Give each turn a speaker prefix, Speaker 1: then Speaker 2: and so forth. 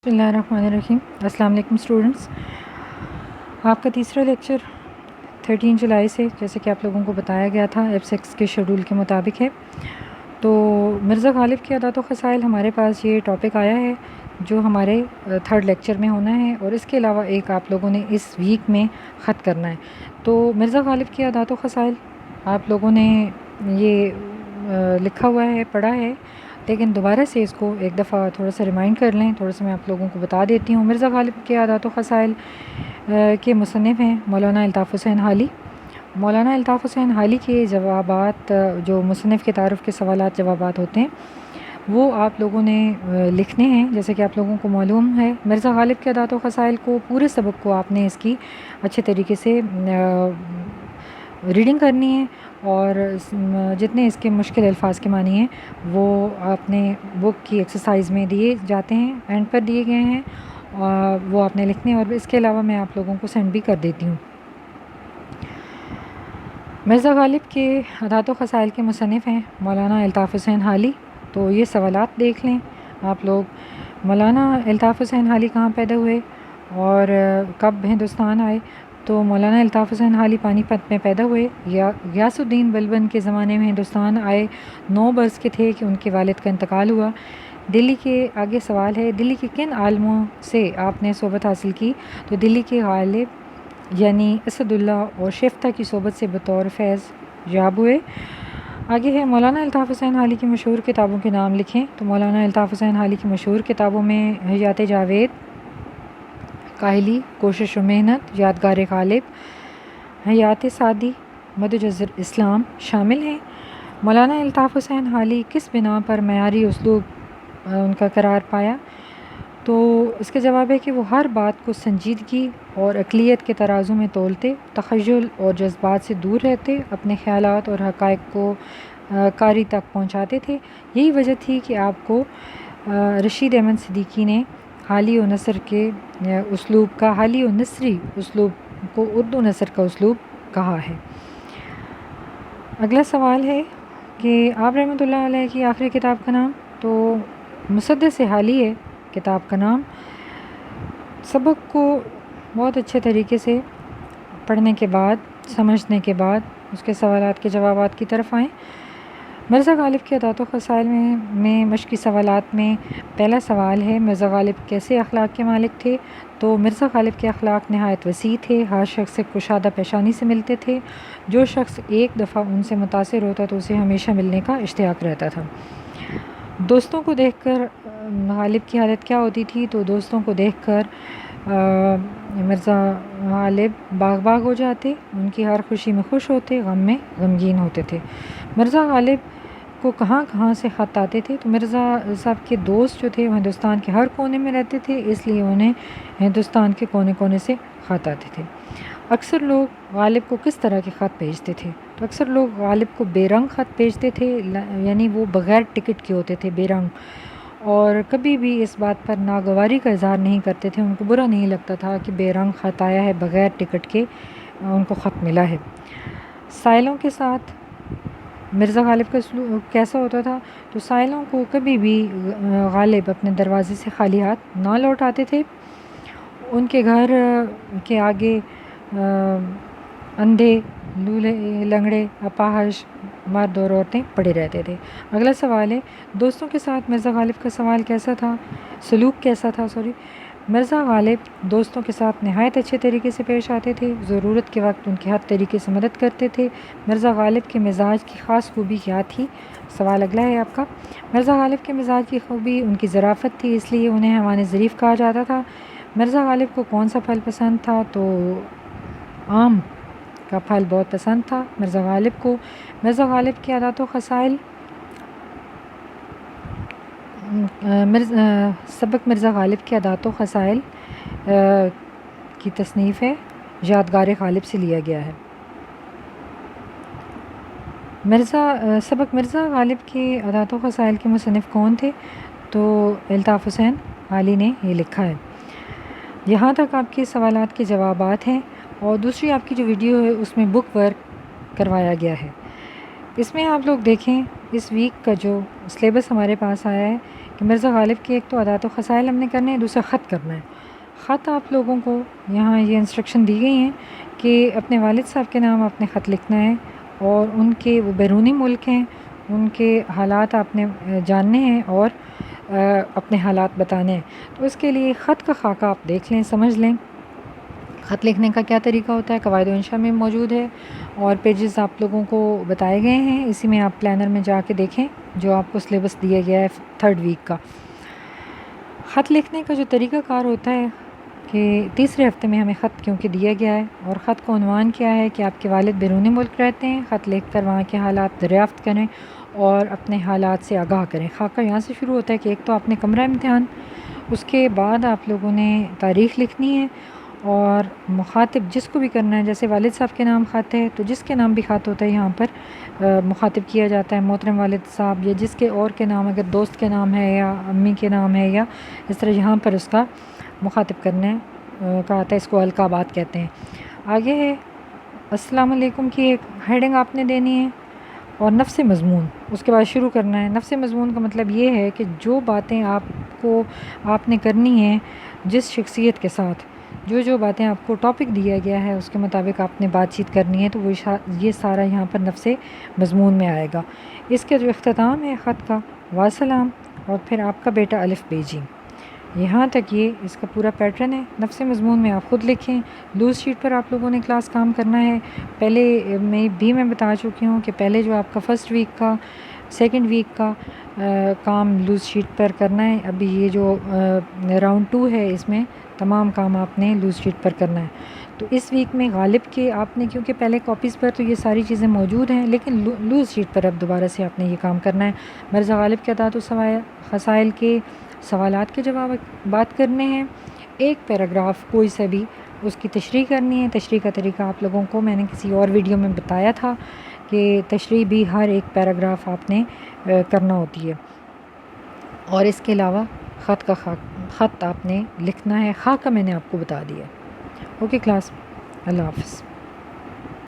Speaker 1: بسم اللہ الرحمن الرحیم۔ السلام علیکم اسٹوڈنٹس، آپ کا تیسرا لیکچر 13 جولائی سے جیسے کہ آپ لوگوں کو بتایا گیا تھا F6 کے شیڈول کے مطابق ہے۔ تو مرزا غالب کے عادات و خصائل ہمارے پاس یہ ٹاپک آیا ہے جو ہمارے تھرڈ لیکچر میں ہونا ہے، اور اس کے علاوہ ایک آپ لوگوں نے اس ویک میں خط کرنا ہے۔ تو مرزا غالب کے عادات و خصائل آپ لوگوں نے یہ لکھا ہوا ہے، پڑھا ہے، لیکن دوبارہ سے اس کو ایک دفعہ تھوڑا سا ریمائنڈ کر لیں، تھوڑا سا میں آپ لوگوں کو بتا دیتی ہوں۔ مرزا غالب کے عادات و خصائل کے مصنف ہیں مولانا الطاف حسین حالی۔ مولانا الطاف حسین حالی کے جوابات، جو مصنف کے تعارف کے سوالات جوابات ہوتے ہیں، وہ آپ لوگوں نے لکھنے ہیں۔ جیسے کہ آپ لوگوں کو معلوم ہے، مرزا غالب کے عادات و خصائل کو پورے سبق کو آپ نے اس کی اچھے طریقے سے ریڈنگ کرنی ہے، اور جتنے اس کے مشکل الفاظ کے معنی ہیں وہ آپ نے بک کی ایکسرسائز میں دیے جاتے ہیں، اینڈ پر دیے گئے ہیں، وہ آپ نے لکھنے، اور اس کے علاوہ میں آپ لوگوں کو سینڈ بھی کر دیتی ہوں۔ مرزا غالب کے عادات و خصائل کے مصنف ہیں مولانا الطاف حسین حالی۔ تو یہ سوالات دیکھ لیں آپ لوگ۔ مولانا الطاف حسین حالی کہاں پیدا ہوئے اور کب ہندوستان آئے؟ تو مولانا الطاف حسین حالی پانی پت میں پیدا ہوئے، غیاث الدین بلبن کے زمانے میں ہندوستان آئے، 9 برس کے تھے کہ ان کے والد کا انتقال ہوا۔ دلی کے آگے سوال ہے، دلی کے کن عالموں سے آپ نے صحبت حاصل کی؟ تو دلی کے غالب یعنی اسد اللہ اور شیفتہ کی صحبت سے بطور فیض یاب ہوئے۔ آگے ہے، مولانا الطاف حسین حالی کی مشہور کتابوں کے نام لکھیں۔ تو مولانا الطاف حسین حالی کی مشہور کتابوں میں حیات جاوید، کاہلی، کوشش و محنت، یادگار غالب، حیات سعدی، مدجر اسلام شامل ہیں۔ مولانا الطاف حسین حالی کس بنا پر معیاری اسلوب ان کا قرار پایا؟ تو اس کا جواب ہے کہ وہ ہر بات کو سنجیدگی اور عقلیت کے ترازو میں تولتے، تخیل اور جذبات سے دور رہتے، اپنے خیالات اور حقائق کو قاری تک پہنچاتے تھے۔ یہی وجہ تھی کہ آپ کو رشید احمد صدیقی نے حالی و نثر کے اسلوب کا، حالی و نثری اسلوب کو اردو نثر کا اسلوب کہا ہے۔ اگلا سوال ہے کہ آپ رحمۃ اللہ علیہ کی آخری کتاب کا نام؟ تو مسدس حالی ہے کتاب کا نام۔ سبق کو بہت اچھے طریقے سے پڑھنے کے بعد، سمجھنے کے بعد اس کے سوالات کے جوابات کی طرف آئیں۔ مرزا غالب کے عادات و خصائل میں مشقی سوالات میں پہلا سوال ہے، مرزا غالب کیسے اخلاق کے مالک تھے؟ تو مرزا غالب کے اخلاق نہایت وسیع تھے، ہر شخص سے کشادہ پیشانی سے ملتے تھے، جو شخص ایک دفعہ ان سے متاثر ہوتا تو اسے ہمیشہ ملنے کا اشتیاق رہتا تھا۔ دوستوں کو دیکھ کر غالب کی حالت کیا ہوتی تھی؟ تو دوستوں کو دیکھ کر مرزا غالب باغ ہو جاتے، ان کی ہر خوشی میں خوش ہوتے، غم میں غمگین ہوتے تھے۔ مرزا غالب کو کہاں کہاں سے خط آتے تھے؟ تو مرزا صاحب کے دوست جو تھے وہ ہندوستان کے ہر کونے میں رہتے تھے، اس لیے انہیں ہندوستان کے کونے کونے سے خط آتے تھے۔ اکثر لوگ غالب کو کس طرح کے خط بھیجتے تھے؟ تو اکثر لوگ غالب کو بے رنگ خط بھیجتے تھے، یعنی وہ بغیر ٹکٹ کے ہوتے تھے، بے رنگ، اور کبھی بھی اس بات پر ناگواری کا اظہار نہیں کرتے تھے، ان کو برا نہیں لگتا تھا کہ بے رنگ خط آیا ہے، بغیر ٹکٹ کے ان کو خط ملا ہے۔ سائلوں کے ساتھ مرزا غالب کا سلوک کیسا ہوتا تھا؟ تو سائلوں کو کبھی بھی غالب اپنے دروازے سے خالی ہاتھ نہ لوٹ آتے تھے۔ ان کے گھر کے آگے اندھے، لولے، لنگڑے، اپاہج مرد اور عورتیں پڑے رہتے تھے۔ اگلا سوال ہے، دوستوں کے ساتھ مرزا غالب کا سلوک کیسا تھا؟ مرزا غالب دوستوں کے ساتھ نہایت اچھے طریقے سے پیش آتے تھے، ضرورت کے وقت ان کی ہر طریقے سے مدد کرتے تھے۔ مرزا غالب کے مزاج کی خاص خوبی کیا تھی؟ سوال اگلا ہے آپ کا۔ مرزا غالب کے مزاج کی خوبی ان کی ظرافت تھی، اس لیے انہیں حیوان ظریف کہا جاتا تھا۔ مرزا غالب کو کون سا پھل پسند تھا؟ تو آم کا پھل بہت پسند تھا مرزا غالب کو۔ مرزا غالب کے عادات و خصائل، سبق مرزا غالب کے عادات و خصائل کی تصنیف ہے، یادگار غالب سے لیا گیا ہے۔ سبق مرزا غالب کے عادات و خصائل کے مصنف کون تھے؟ تو الطاف حسین حالی نے یہ لکھا ہے۔ یہاں تک آپ کے سوالات کے جوابات ہیں، اور دوسری آپ کی جو ویڈیو ہے اس میں بک ورک کروایا گیا ہے۔ اس میں آپ لوگ دیکھیں، اس ویک کا جو سلیبس ہمارے پاس آیا ہے، کہ مرزا غالب کے ایک تو عادات و خصائل ہم نے کرنے ہیں، دوسرا خط کرنا ہے۔ خط آپ لوگوں کو یہاں یہ انسٹرکشن دی گئی ہیں کہ اپنے والد صاحب کے نام آپ نے خط لکھنا ہے، اور ان کے وہ بیرونی ملک ہیں، ان کے حالات آپ نے جاننے ہیں اور اپنے حالات بتانے ہیں۔ تو اس کے لیے خط کا خاکہ آپ دیکھ لیں، سمجھ لیں خط لکھنے کا کیا طریقہ ہوتا ہے، قواعد و انشاء میں موجود ہے، اور پیجز آپ لوگوں کو بتائے گئے ہیں، اسی میں آپ پلانر میں جا کے دیکھیں جو آپ کو سلیبس دیا گیا ہے 3rd ویک کا۔ خط لکھنے کا جو طریقہ کار ہوتا ہے کہ تیسرے ہفتے میں ہمیں خط کیونکہ دیا گیا ہے، اور خط کا عنوان کیا ہے کہ آپ کے والد بیرونی ملک رہتے ہیں، خط لکھ کر وہاں کے حالات دریافت کریں اور اپنے حالات سے آگاہ کریں۔ خاکہ یہاں سے شروع ہوتا ہے کہ ایک تو آپ نے کمرہ امتحان، اس کے بعد آپ لوگوں نے تاریخ لکھنی ہے، اور مخاطب جس کو بھی کرنا ہے، جیسے والد صاحب کے نام خط ہے تو جس کے نام بھی خط ہوتا ہے یہاں پر مخاطب کیا جاتا ہے محترم والد صاحب، یا جس کے اور کے نام، اگر دوست کے نام ہے یا امی کے نام ہے یا اس طرح یہاں پر اس کا مخاطب کرنا ہے کہا آتا ہے، اس کو القابات کہتے ہیں۔ آگے ہے السلام علیکم کی ایک ہیڈنگ آپ نے دینی ہے، اور نفس مضمون اس کے بعد شروع کرنا ہے۔ نفس مضمون کا مطلب یہ ہے کہ جو باتیں آپ نے کرنی ہیں جس شخصیت کے ساتھ، جو باتیں آپ کو ٹاپک دیا گیا ہے اس کے مطابق آپ نے بات چیت کرنی ہے، تو وہ یہ سارا یہاں پر نفس مضمون میں آئے گا۔ اس کا جو اختتام ہے خط کا واسلام، اور پھر آپ کا بیٹا الف بیجی، یہاں تک یہ اس کا پورا پیٹرن ہے۔ نفس مضمون میں آپ خود لکھیں، لوز شیٹ پر آپ لوگوں نے کلاس کام کرنا ہے۔ پہلے میں بتا چکی ہوں کہ پہلے جو آپ کا 1st ویک کا 2nd ویک کا کام لوز شیٹ پر کرنا ہے، ابھی یہ جو راؤنڈ 2 ہے اس میں تمام کام آپ نے لوز شیٹ پر کرنا ہے۔ تو اس ویک میں غالب کے آپ نے کیونکہ پہلے کاپیز پر تو یہ ساری چیزیں موجود ہیں، لیکن لوز شیٹ پر اب دوبارہ سے آپ نے یہ کام کرنا ہے۔ مرزا غالب کے عادات و خصائل کے سوالات کے جواب بات کرنے ہیں، ایک پیراگراف کوئی سا بھی اس کی تشریح کرنی ہے۔ تشریح کا طریقہ آپ لوگوں کو میں نے کسی اور ویڈیو میں بتایا تھا کہ تشریح بھی ہر ایک پیراگراف آپ نے کرنا ہوتی ہے، اور اس کے علاوہ خط آپ نے لکھنا ہے۔ خاکہ میں نے آپ کو بتا دیا۔ اوکے کلاس، اللہ حافظ۔